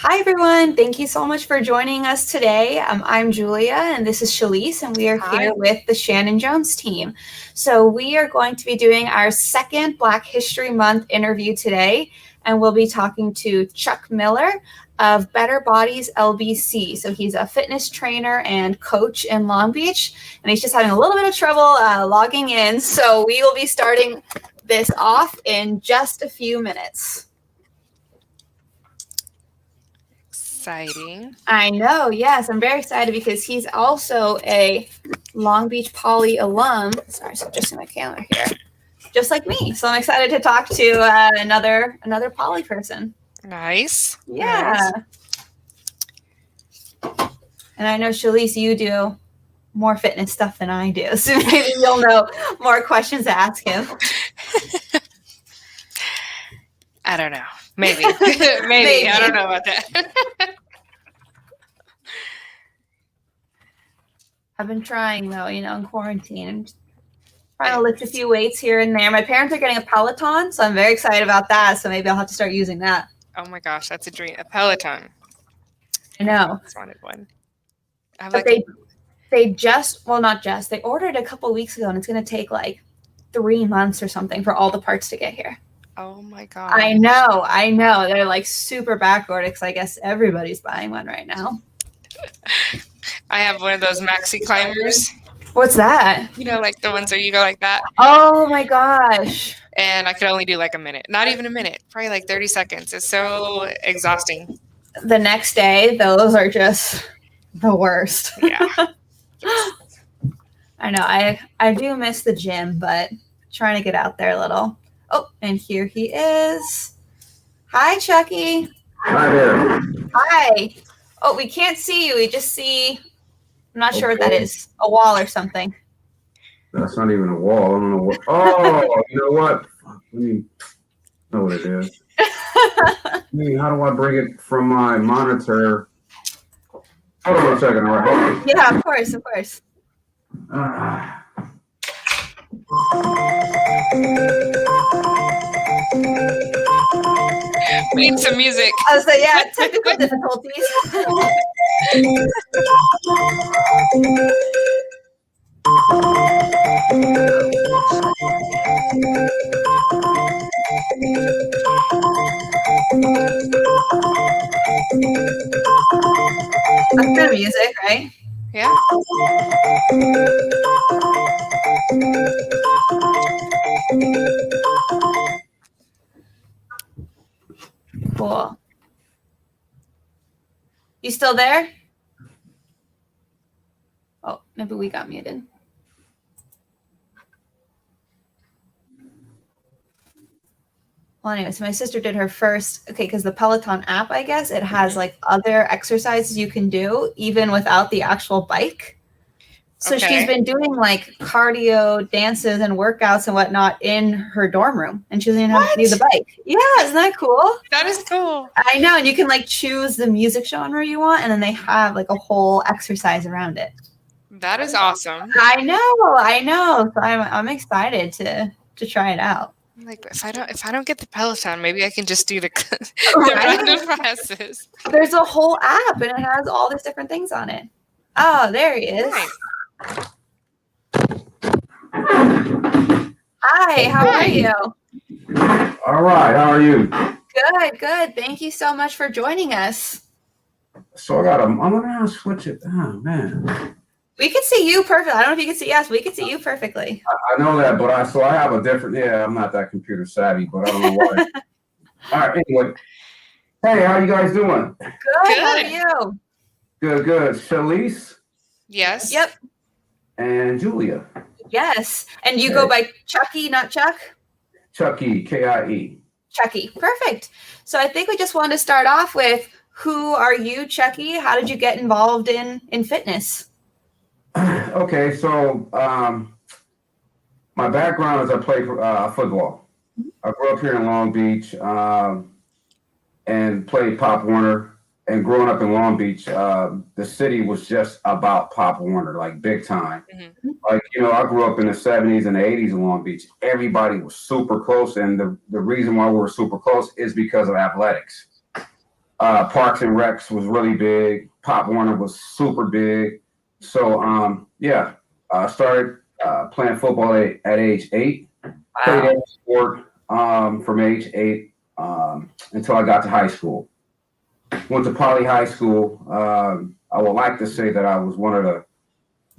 Hi, everyone. Thank you so much for joining us today. I'm Julia, and this is Shalyse, and we are here with the Shannon Jones Team. So we are going to be doing our second Black History Month interview today, and we'll be talking to Chuck Miller of Better Bodies LBC. So he's a fitness trainer and coach in Long Beach, and he's just having a little bit of trouble logging in. So we will be starting this off in just a few minutes. Exciting. I know, yes. I'm very excited because he's also a Long Beach Poly alum. Sorry, so just in my camera here. Just like me. So I'm excited to talk to another Poly person. Nice. Yeah. Nice. And I know, Shalyse, you do more fitness stuff than I do. So maybe you'll know more questions to ask him. I don't know. Maybe. Maybe. I don't know about that. I've been trying, though, in quarantine. I'm trying to lift a few weights here and there. My parents are getting a Peloton, so I'm very excited about that. So maybe I'll have to start using that. Oh, my gosh. That's a dream. A Peloton. I know. I just wanted one. They just, well, not just, they ordered a couple weeks ago, and it's going to take like 3 months or something for all the parts to get here. Oh, my God. I know. They're like super backordered because I guess everybody's buying one right now. I have one of those maxi climbers. What's that? You know, like the ones where you go like that. Oh, my gosh. And I could only do like a minute. Not even a minute. Probably like 30 seconds. It's so exhausting. The next day, those are just the worst. Yeah. I know. I do miss the gym, but trying to get out there a little. Oh, and here he is. Hi, Chuckie. Hi there. Hi. Oh, we can't see you. We just see, I'm not sure what that is, a wall or something. That's not even a wall. I don't know what. Oh, you know what? Let me know what it is. How do I bring it from my monitor? Hold on a second. All right. Yeah, of course. We need some music. Oh, so yeah, technical difficulties. That's good music, right? Yeah. Cool. You still there? Oh, maybe we got muted. Well, anyway, so my sister did her first, because the Peloton app, I guess, it has like other exercises you can do even without the actual bike. So she's been doing like cardio dances and workouts and whatnot in her dorm room, and she doesn't even have to use the bike. Yeah, isn't that cool? That is cool. I know, and you can like choose the music genre you want, and then they have like a whole exercise around it. That is awesome. I know. So I'm excited to try it out. Like if I don't get the Peloton, maybe I can just do the Right? random classes. There's a whole app, and it has all these different things on it. Oh, there he is. Nice. Hi, how are you? All right, how are you? Good. Thank you so much for joining us. So I'm gonna switch it. Oh man. We can see you perfectly. I don't know if you can see us. We can see you perfectly. I know that, but I have a different. Yeah, I'm not that computer savvy, but I don't know why. All right. Anyway, hey, how you guys doing? Good. How are you? Good. Shalyse. Yes. Yep. And Julia. Yes. And you go by Chuckie, not Chuck? Chuckie, Kie. Chuckie. Perfect. So I think we just want to start off with, who are you, Chuckie? How did you get involved in fitness? Okay, so my background is I played football. I grew up here in Long Beach and played Pop Warner. And growing up in Long Beach, the city was just about Pop Warner, like big time. Mm-hmm. Like, I grew up in the 70s and the 80s in Long Beach. Everybody was super close. And the reason why we were super close is because of athletics. Parks and Recs was really big. Pop Warner was super big. So I started playing football at age 8. Wow. Played every sport from age 8 until I got to high school. Went to Poly High School. I would like to say that I was one of the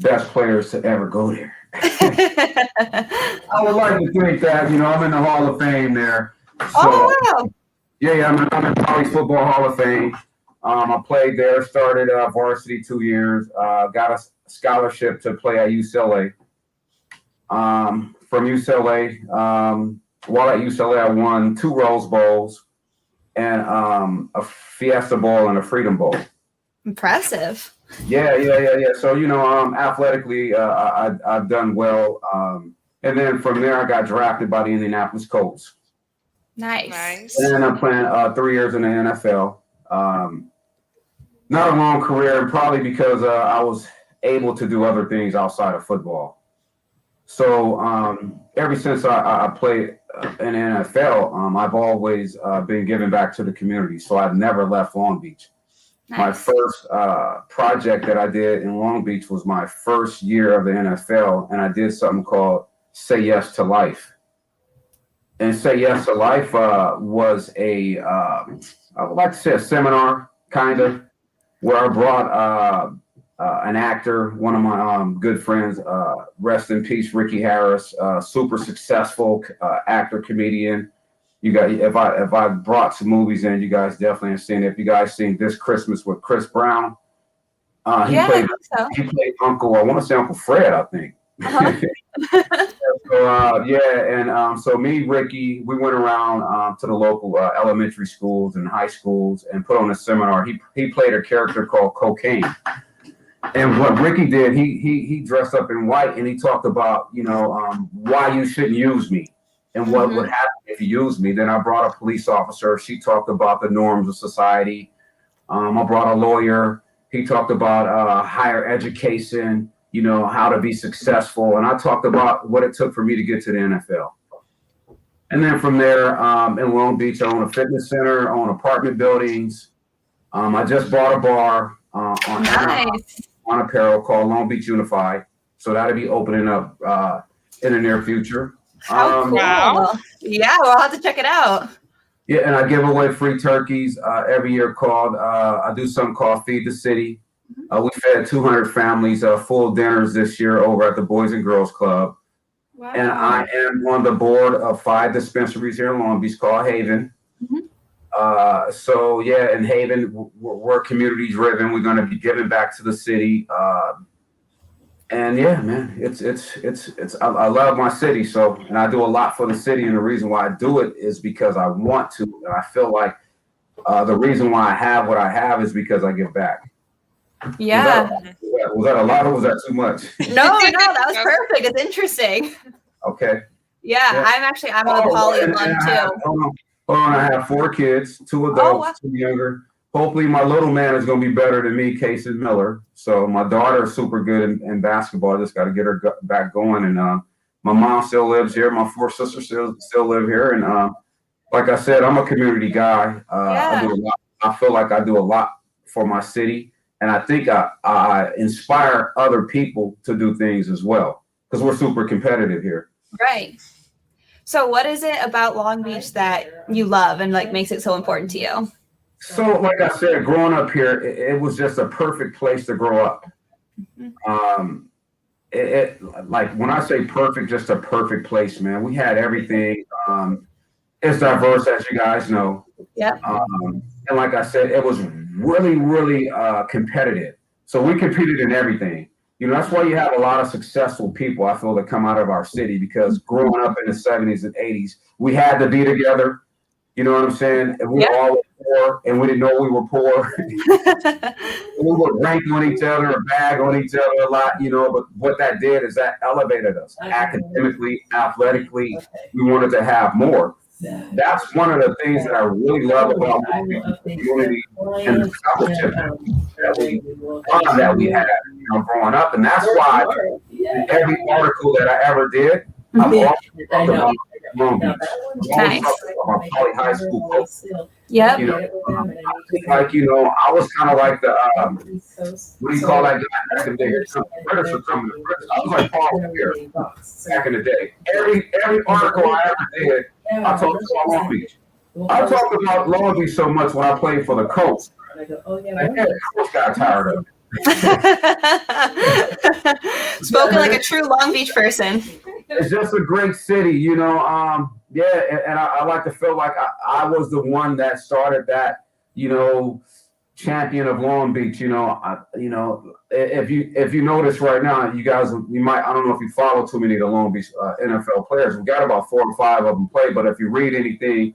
best players to ever go there. I would like to think that, I'm in the Hall of Fame there. So, wow. Yeah, I'm in Poly Football Hall of Fame. I played there, started varsity 2 years, got a scholarship to play at UCLA. From UCLA, while at UCLA, I won 2 Rose Bowls and a Fiesta Bowl and a Freedom Bowl. Impressive. Yeah. So, athletically, I've done well. And then from there, I got drafted by the Indianapolis Colts. Nice. And I'm playing 3 years in the NFL. Not a long career, probably because I was able to do other things outside of football. So ever since I played in the NFL, I've always been giving back to the community. So I've never left Long Beach. Nice. My first project that I did in Long Beach was my first year of the NFL, and I did something called Say Yes to Life. And Say Yes to Life was I would like to say a seminar, kind of, where I brought an actor, one of my good friends, rest in peace, Ricky Harris, super successful actor, comedian. You guys, if I brought some movies in, you guys definitely have seen it. If you guys seen This Christmas with Chris Brown, he played Uncle. I want to say Uncle Fred, I think. So me, Ricky, we went around to the local elementary schools and high schools and put on a seminar. He played a character called Cocaine. And what Ricky did, he dressed up in white and he talked about, why you shouldn't use me and what would happen if you use me. Then I brought a police officer. She talked about the norms of society. I brought a lawyer. He talked about higher education, how to be successful. And I talked about what it took for me to get to the NFL. And then from there, in Long Beach, I own a fitness center, I own apartment buildings. I just bought a bar on apparel called Long Beach Unified. So that'll be opening up in the near future. How cool. Wow. Yeah, we'll have to check it out. Yeah, and I give away free turkeys every year I do something called Feed the City. We fed 200 families full dinners this year over at the Boys and Girls Club. Wow. And I am on the board of 5 dispensaries here in Long Beach called Haven. In Haven, we're community driven. We're going to be giving back to the city. And yeah, man, I love my city. So, and I do a lot for the city. And the reason why I do it is because I want to. And I feel like the reason why I have what I have is because I give back. Yeah. Was that a lot or was that too much? No, that was perfect. It's interesting. Okay. Yeah. I'm a Poly alum too. I have 4 kids, 2 adults, 2 younger. Hopefully my little man is going to be better than me, Casey Miller. So my daughter is super good in basketball. I just got to get her back going. And my mom still lives here. My 4 sisters still live here. And like I said, I'm a community guy. I do a lot. I feel like I do a lot for my city. And I think I inspire other people to do things as well because we're super competitive here. Right. So what is it about Long Beach that you love and makes it so important to you? So like I said, growing up here, it was just a perfect place to grow up. When I say perfect, just a perfect place, man. We had everything. It's diverse, as you guys know. Yeah. And like I said, it was really, really competitive. So we competed in everything. That's why you have a lot of successful people, I feel, that come out of our city because growing up in the 70s and 80s, we had to be together. You know what I'm saying? And we were all poor and we didn't know we were poor. We would rank on each other or bag on each other a lot, but what that did is that elevated us academically, athletically. We wanted to have more. That's one of the things that I really love about the community and the scholarship that we had, growing up. And that's why in every article that I ever did, I'm always talking about Long Beach. I'm always talking about Poly High School. Yep. You know, I think like, you know, I was kind of like the, what do you call that guy back in the day? The British were coming to British. I was like Paul Revere back in the day. Every article I ever did, I talked about Long Beach. I talked about Long Beach so much when I played for the Colts. And the Colts got tired of it. Spoken like a true Long Beach person. It's just a great city, you know. Yeah, and I like to feel like I was the one that started that, you know, champion of Long Beach. You know, if you notice right now, you guys, you might, I don't know if you follow too many of the Long Beach NFL players. We got about 4 or 5 of them play, but if you read anything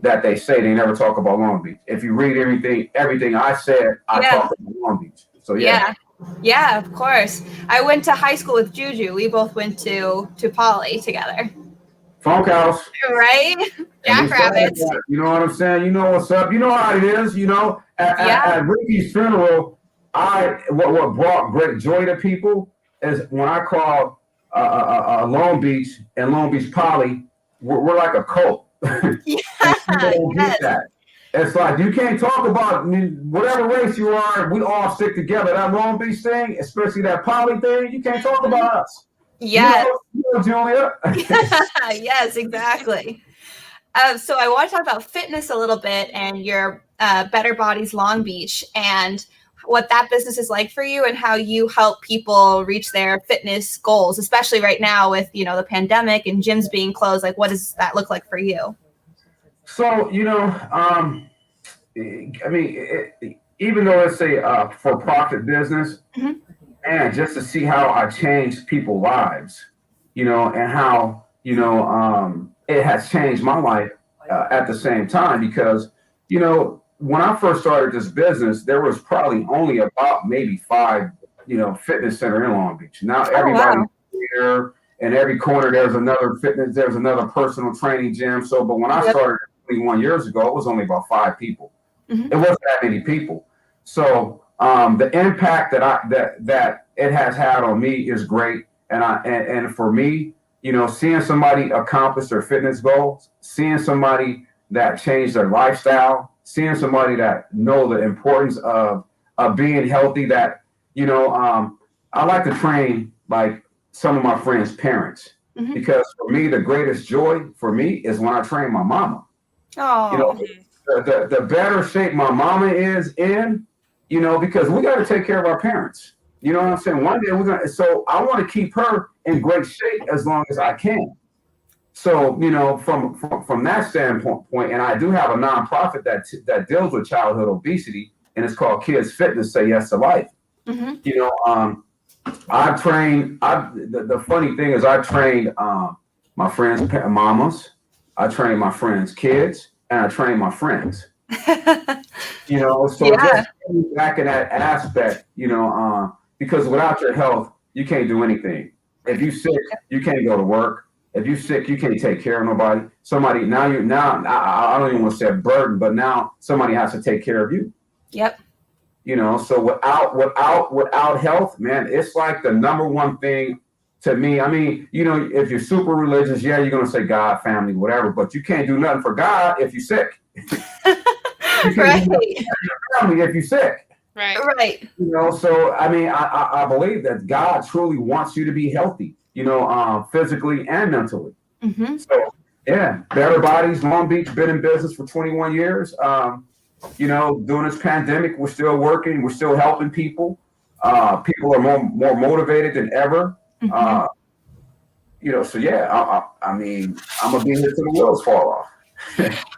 that they say, they never talk about Long Beach. If you read everything I said, I talk about Long Beach. So yeah, of course. I went to high school with Juju. We both went to Poly together. Funk House. Right? Jackrabbits. You know what I'm saying? You know what's up. You know how it is. You know, at Ricky's funeral, what brought great joy to people is when I call Long Beach and Long Beach Poly, we're like a cult. Get that. It's like you can't talk about whatever race you are. We all stick together. That Long Beach thing, especially that Poly thing, you can't talk about us. Yes. You know, Julia. Yes, exactly. So I want to talk about fitness a little bit and your Better Bodies Long Beach and what that business is like for you and how you help people reach their fitness goals, especially right now with, you know, the pandemic and gyms being closed. Like, what does that look like for you? So, you know, I mean, even though it's a for-profit business, and just to see how I changed people's lives, you know, and how, you know, it has changed my life at the same time because, you know, when I first started this business, there was probably only about maybe 5, you know, fitness center in Long Beach. Now everybody's here, and every corner there's another fitness, there's another personal training gym. So, but when I started 21 years ago, it was only about 5 people. It wasn't that many people. So the impact that it has had on me is great. And for me, you know, seeing somebody accomplish their fitness goals, seeing somebody that changed their lifestyle, seeing somebody that know the importance of being healthy, that, you know, I like to train like some of my friends' parents because for me, the greatest joy for me is when I train my mama. Oh. You know, the better shape my mama is in, you know, because we got to take care of our parents. You know what I'm saying? One day so I want to keep her in great shape as long as I can. So, you know, from that standpoint, and I do have a nonprofit that deals with childhood obesity, and it's called Kids Fitness Say Yes to Life. You know, I've trained, the funny thing is I trained my friends' mamas, I trained my friends' kids, and I trained my friends. You know, so just back in that aspect, you know, because without your health, you can't do anything. If you're sick, you can't go to work. If you're sick, you can't take care of nobody. Somebody now I don't even want to say a burden, but now somebody has to take care of you. Yep. You know, so without health, man, it's like the number one thing to me. I mean, you know, if you're super religious, yeah, you're gonna say God, family, whatever, but you can't do nothing for God if you're sick. You can't do nothing for your family if you're sick. Right. You know, so I mean, I believe that God truly wants you to be healthy, you know, physically and mentally. So yeah, Better Bodies, Long Beach, been in business for 21 years. You know, during this pandemic, we're still working, we're still helping people. People are more motivated than ever. You know, so yeah, I mean, I'm gonna be here till the wheels fall off.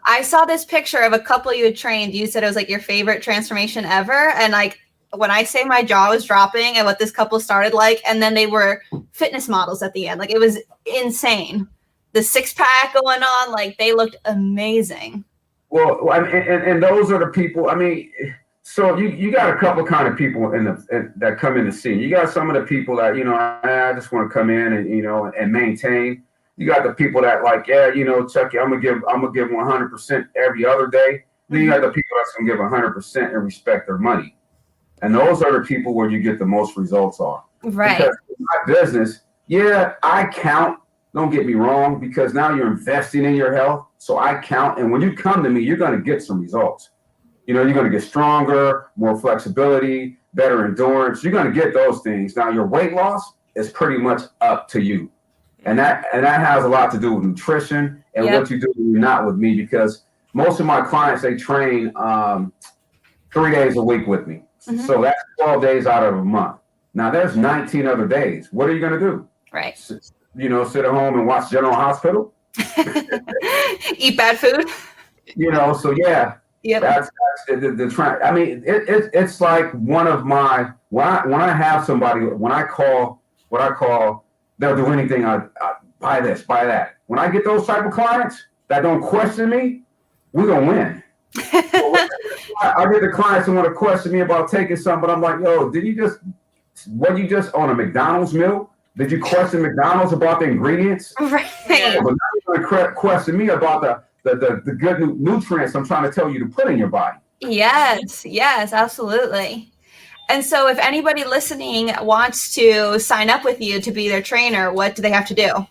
I saw this picture of a couple you had trained. You said it was like your favorite transformation ever. And like when I say my jaw was dropping and what this couple started like, and then they were fitness models at the end. Like it was insane. The 6-pack going on, like they looked amazing. Well, and those are the people. I mean, so you got a couple kind of people that come in the scene. You got some of the people that, you know, I just want to come in and, you know, and maintain. You got the people that like, yeah, you know, Chuckie, I'm gonna give 100% every other day. Then you got the people that's gonna give 100% and respect their money. And those are the people where you get the most results on. Right. Because in my business, yeah, I count. Don't get me wrong, because now you're investing in your health. So I count, and when you come to me, you're going to get some results. You know, you're going to get stronger, more flexibility, better endurance. You're going to get those things. Now, your weight loss is pretty much up to you. And that has a lot to do with nutrition and what you do when you're not with me, because most of my clients, they train 3 days a week with me. Mm-hmm. So that's 12 days out of a month. Now, there's 19 other days. What are you going to do? Right. You know, sit at home and watch General Hospital? Eat bad food? You know, so yeah. Yep. That's the trend. I mean, it's like one of my, when I have somebody, when I call, what I call, they'll do anything, I buy this, buy that. When I get those type of clients that don't question me, we're going to win. I get the clients who want to question me about taking something, but I'm like, yo, were you just on a McDonald's meal? Did you question McDonald's about the ingredients? Right. Yeah, but now you're going to question me about the good nutrients I'm trying to tell you to put in your body. Yes, absolutely. And so if anybody listening wants to sign up with you to be their trainer, what do they have to do?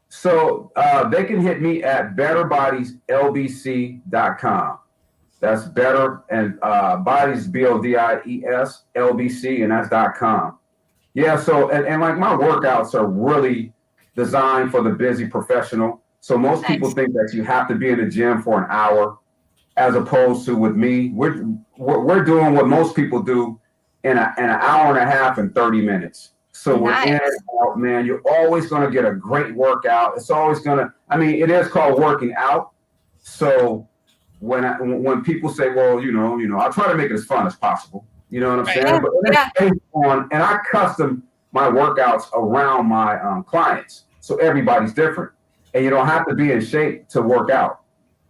So they can hit me at betterbodyslbc.com. That's better, and bodies, BODIES, LBC, and that's .com. Yeah, so, and like my workouts are really designed for the busy professional. So most people think that you have to be in the gym for an hour, as opposed to with me, we're doing what most people do in an hour and a half and 30 minutes. So we're in and out, man. You're always going to get a great workout. It's always going to, I mean, it is called working out. So when people say, well, you know, I'll try to make it as fun as possible. You know what I'm saying? But it's based on, and I custom my workouts around my clients. So everybody's different. And you don't have to be in shape to work out.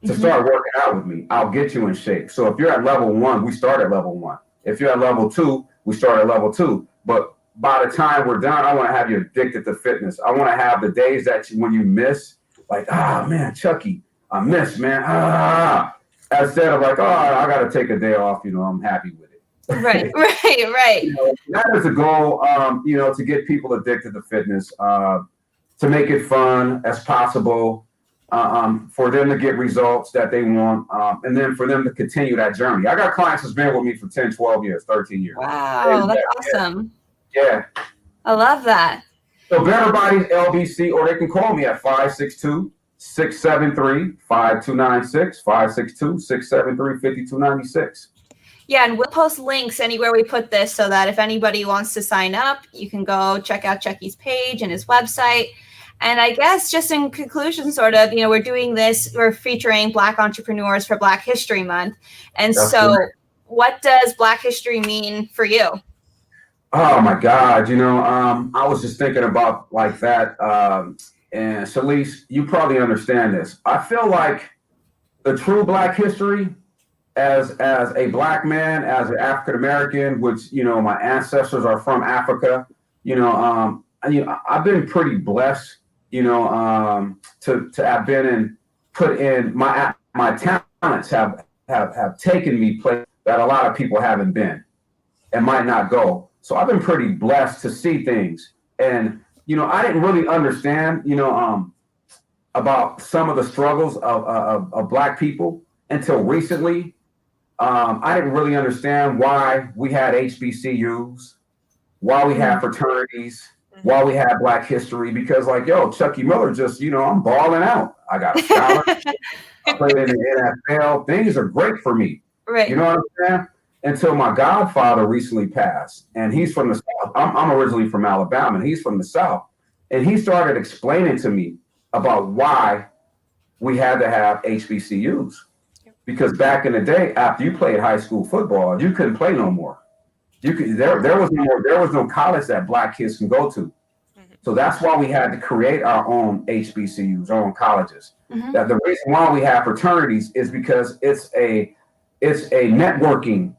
To start working out with me, I'll get you in shape. So if you're at level 1, we start at level 1. If you're at level 2, we start at level 2. But by the time we're done, I want to have you addicted to fitness. I want to have the days that when you miss, like, man, Chuckie, I missed, man. Instead of like, I got to take a day off, you know, I'm happy with it. Right. You know, that is the goal, you know, to get people addicted to fitness, to make it fun as possible. For them to get results that they want, and then for them to continue that journey. I got clients that's been with me for 10, 12 years, 13 years. Wow, that's awesome. Yeah. I love that. So Better Bodies LBC, or they can call me at 562-673-5296, 562-673-5296. Yeah, and we'll post links anywhere we put this so that if anybody wants to sign up, you can go check out Chuckie's page and his website. And I guess just in conclusion, sort of, you know, we're featuring Black entrepreneurs for Black History Month. And what does Black history mean for you? Oh my God. You know, I was just thinking about like that. And Shalyse, you probably understand this. I feel like the true Black history as a Black man, as an African-American, which, you know, my ancestors are from Africa, you know, I've been pretty blessed, you know, to have been and put in my talents have taken me places that a lot of people haven't been and might not go. So I've been pretty blessed to see things. And, you know, I didn't really understand, you know, about some of the struggles of Black people until recently. I didn't really understand why we had HBCUs, why we had fraternities, why we had Black history, because like, yo, Chuckie Miller just, you know, I'm balling out. I got a scholarship. I played in the NFL. Things are great for me. Right. You know what I'm saying? Until my godfather recently passed, and he's from the South. I'm originally from Alabama, and he's from the South. And he started explaining to me about why we had to have HBCUs. Because back in the day, after you played high school football, you couldn't play no more. There was no college that Black kids can go to. So that's why we had to create our own HBCUs, our own colleges. That the reason why we have fraternities is because it's a networking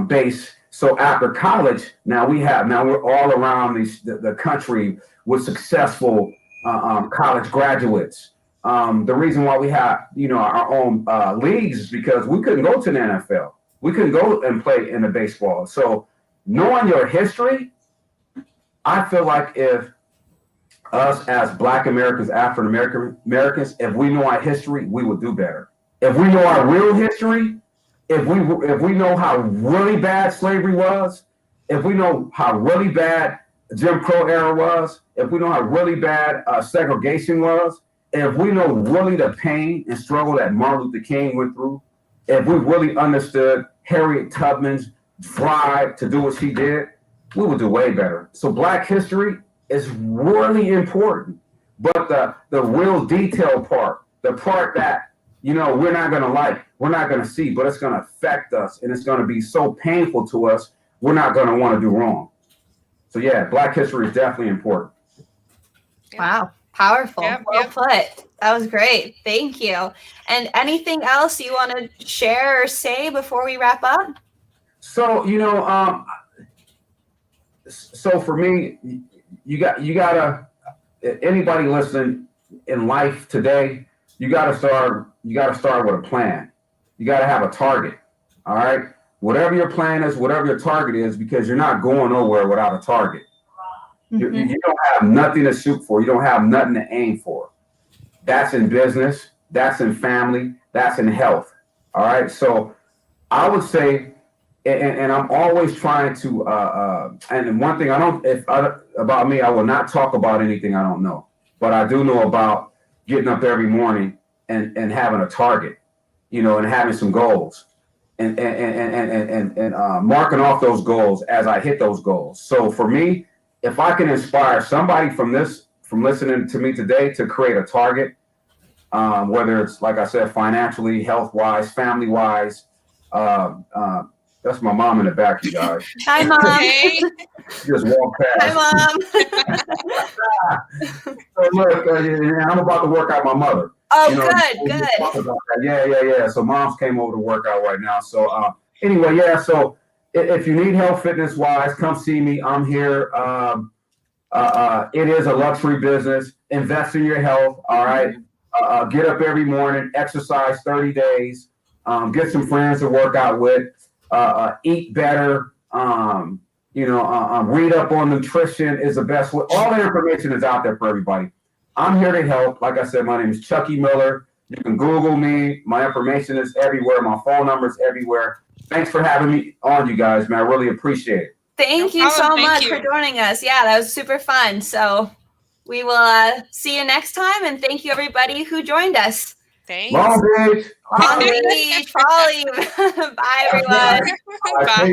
base. So after college, now we're all around the country with successful college graduates. The reason why we have, you know, our own leagues is because we couldn't go to the NFL. We couldn't go and play in the baseball. So knowing your history, I feel like if us as Black Americans, African Americans, if we know our history, we will do better. If we know our real history, if we know how really bad slavery was, if we know how really bad Jim Crow era was, if we know how really bad segregation was, if we know really the pain and struggle that Martin Luther King went through, if we really understood Harriet Tubman's drive to do what she did, we would do way better. So Black history is really important, but the real detail part, the part that, you know, we're not going to like, we're not going to see, but it's going to affect us, and it's going to be so painful to us, we're not going to want to do wrong. So yeah, Black history is definitely important. Wow. Powerful. Yep, Well yep. put. That was great. Thank you. And anything else you want to share or say before we wrap up? So, you know, so for me, you gotta, anybody listening in life today, you gotta start with a plan. You gotta have a target. All right. Whatever your plan is, whatever your target is, because you're not going nowhere without a target. You don't have nothing to shoot for. You don't have nothing to aim for. That's in business. That's in family. That's in health. All right. So I would say, and I'm always trying to, and one thing about me, I will not talk about anything I don't know, but I do know about getting up every morning and having a target, you know, and having some goals and marking off those goals as I hit those goals. So for me, if I can inspire somebody from listening to me today to create a target, whether it's, like I said, financially, health-wise, family-wise, that's my mom in the back, you guys. Hi, Mom. Hey. Just walk past. Hi, Mom. So look, I'm about to work out my mother. Oh, you know, good. Yeah. So Mom's came over to work out right now. So anyway, yeah. So if you need help fitness-wise, come see me. I'm here. It is a luxury business. Invest in your health. All right. Get up every morning. Exercise 30 days. Get some friends to work out with. Eat better. Read up on nutrition is the best way. All the information is out there for everybody. I'm here to help. Like I said, my name is Chuckie Miller. You can Google me. My information is everywhere. My phone number is everywhere. Thanks for having me on, you guys, man. I really appreciate it. Thank you so much for joining us. Yeah, that was super fun. So we will see you next time. And thank you, everybody who joined us. Thanks. Long Beach. Long Beach, Polly. Bye, everyone. Bye.